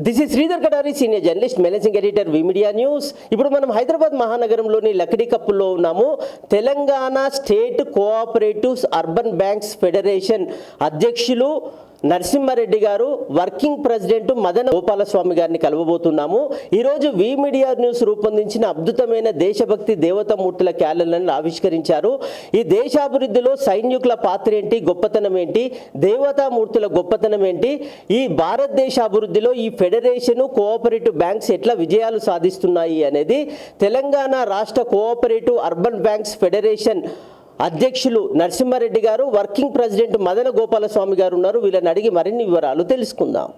This is Sridhar Kadari, senior journalist, managing editor, we media news. ఇప్పుడు మనం హైదరాబాద్ మహానగరంలోని లక్డీ కప్పులో ఉన్నాము. Telangana state cooperatives urban banks federation అధ్యక్షులు నరసింహారెడ్డి గారు, వర్కింగ్ ప్రెసిడెంట్ మదన గోపాలస్వామి గారిని కలవబోతున్నాము. ఈరోజు వి మీడియా న్యూస్ రూపొందించిన అద్భుతమైన దేశభక్తి దేవతామూర్తుల క్యాలెండర్ను ఆవిష్కరించారు. ఈ దేశాభివృద్ధిలో సైనికుల పాత్ర ఏంటి, గొప్పతనం ఏంటి, దేవతామూర్తుల గొప్పతనం ఏంటి, ఈ భారతదేశ అభివృద్ధిలో ఈ ఫెడరేషన్ కోఆపరేటివ్ బ్యాంక్స్ ఎట్లా విజయాలు సాధిస్తున్నాయి అనేది తెలంగాణ రాష్ట్ర కోఆపరేటివ్ అర్బన్ బ్యాంక్స్ ఫెడరేషన్ అధ్యక్షులు నరసింహారెడ్డి గారు, వర్కింగ్ ప్రెసిడెంట్ మదన గోపాలస్వామి గారు ఉన్నారు. వీళ్ళని అడిగి మరిన్ని వివరాలు తెలుసుకుందాం.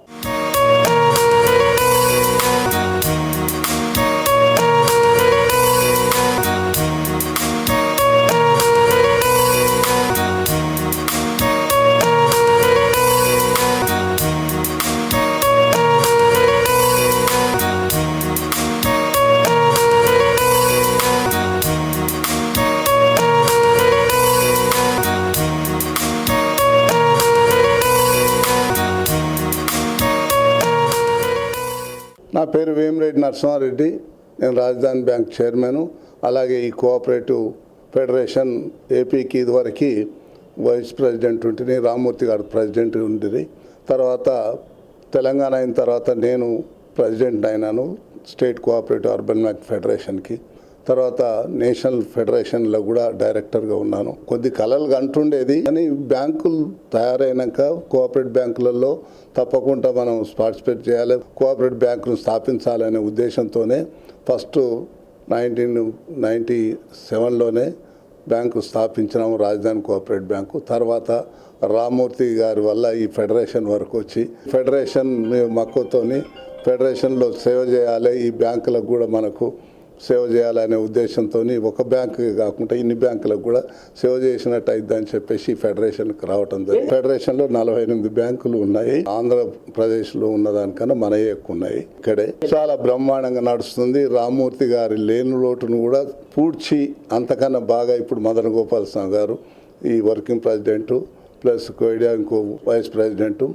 నా పేరు వేమిరెడ్డి నరసింహారెడ్డి. నేను రాజధాని బ్యాంక్ చైర్మన్, అలాగే ఈ కోఆపరేటివ్ ఫెడరేషన్ ఏపీకి ఇదివరకు వైస్ ప్రెసిడెంట్ ఉంటుంది, రామ్మూర్తి గారు ప్రెసిడెంట్ ఉంటుంది. తర్వాత తెలంగాణ అయిన తర్వాత నేను ప్రెసిడెంట్ అయినాను స్టేట్ కోఆపరేటివ్ అర్బన్ బ్యాంక్ ఫెడరేషన్కి. తర్వాత నేషనల్ ఫెడరేషన్లో కూడా డైరెక్టర్గా ఉన్నాను. కొద్ది కలలు అంటుండేది, కానీ బ్యాంకులు తయారైనాక కోఆపరేటివ్ బ్యాంకులలో తప్పకుండా మనం పార్టిసిపేట్ చేయాలి, కోఆపరేటివ్ బ్యాంకును స్థాపించాలనే ఉద్దేశంతోనే ఫస్ట్ 1997లోనే బ్యాంకు స్థాపించినాము, రాజధాని కోఆపరేటివ్ బ్యాంకు. తర్వాత రామ్మూర్తి గారి వల్ల ఈ ఫెడరేషన్ వరకు వచ్చి ఫెడరేషన్ మక్కువతోని ఫెడరేషన్లో సేవ చేయాలి, ఈ బ్యాంకులకు కూడా మనకు సేవ చేయాలనే ఉద్దేశంతో ఒక బ్యాంకు కాకుండా ఇన్ని బ్యాంకులకు కూడా సేవ చేసినట్టు అయిద్దని చెప్పేసి ఫెడరేషన్కి రావటం జరిగింది. ఫెడరేషన్లో 48 బ్యాంకులు ఉన్నాయి. ఆంధ్రప్రదేశ్లో ఉన్నదానికన్నా మనయే ఎక్కువ ఉన్నాయి. ఇక్కడే చాలా బ్రహ్మాండంగా నడుస్తుంది. రామ్మూర్తి గారి లేని లోటును కూడా పూడ్చి అంతకన్నా బాగా ఇప్పుడు మదన గోపాలస్వామి గారు ఈ వర్కింగ్ ప్రెసిడెంట్ ప్లస్ కోయిడా ఇంకో వైస్ ప్రెసిడెంట్,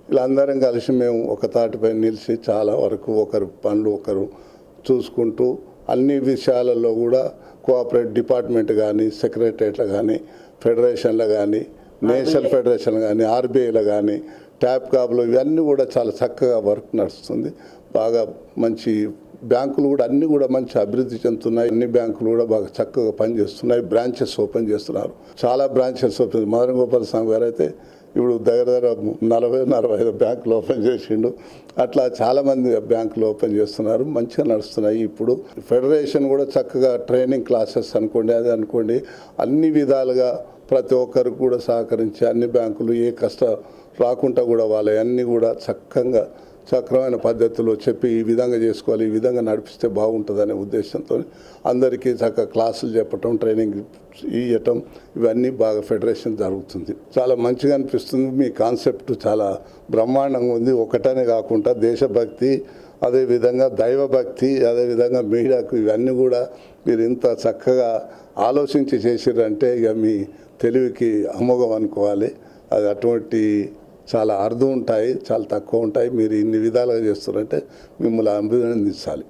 వీళ్ళందరం కలిసి మేము ఒక తాటిపై నిలిచి చాలా వరకు ఒకరు పనులు ఒకరు చూసుకుంటూ అన్ని విషయాలలో కూడా కోఆపరేటివ్ డిపార్ట్మెంట్ కానీ, సెక్రటరియట్లు కానీ, ఫెడరేషన్లు కానీ, నేషనల్ ఫెడరేషన్ కానీ, ఆర్బీఐలో కానీ, ట్యాప్ కాబ్లో ఇవన్నీ కూడా చాలా చక్కగా వర్క్ నడుస్తుంది. బాగా మంచి బ్యాంకులు కూడా అన్నీ కూడా మంచి అభివృద్ధి చెందుతున్నాయి. అన్ని బ్యాంకులు కూడా బాగా చక్కగా పనిచేస్తున్నాయి. బ్రాంచెస్ ఓపెన్ చేస్తున్నారు, చాలా బ్రాంచెస్ ఓపెన్. మదన గోపాలస్వామి గారు అయితే ఇప్పుడు దగ్గర 40-45 బ్యాంకులు ఓపెన్ చేసిండు. అట్లా చాలామంది బ్యాంకులు ఓపెన్ చేస్తున్నారు, మంచిగా నడుస్తున్నాయి. ఇప్పుడు ఫెడరేషన్ కూడా చక్కగా ట్రైనింగ్ క్లాసెస్ అనుకోండి, అది అనుకోండి, అన్ని విధాలుగా ప్రతి ఒక్కరికి కూడా సహకరించి అన్ని బ్యాంకులు ఏ కష్టం రాకుండా కూడా వాళ్ళ అన్నీ కూడా చక్కగా సక్రమైన పద్ధతిలో చెప్పి ఈ విధంగా చేసుకోవాలి, ఈ విధంగా నడిపిస్తే బాగుంటుందనే ఉద్దేశంతో అందరికీ చక్కగా క్లాసులు చెప్పటం, ట్రైనింగ్ ఇవ్వటం, ఇవన్నీ బాగా ఫెడరేషన్ జరుగుతుంది. చాలా మంచిగా అనిపిస్తుంది. మీ కాన్సెప్ట్ చాలా బ్రహ్మాండంగా ఉంది. ఒకటనే కాకుండా దేశభక్తి, అదేవిధంగా దైవభక్తి, అదేవిధంగా మీడియాకు, ఇవన్నీ కూడా మీరు ఇంత చక్కగా ఆలోచించి చేసిరంటే ఇక మీ తెలివికి అమోఘం అనుకోవాలి. అది అటువంటి చాలా అర్థం ఉంటాయి, చాలా తక్కువ ఉంటాయి. మీరు ఇన్ని విధాలుగా చేస్తున్నారంటే మిమ్మల్ని అభినందించాలి.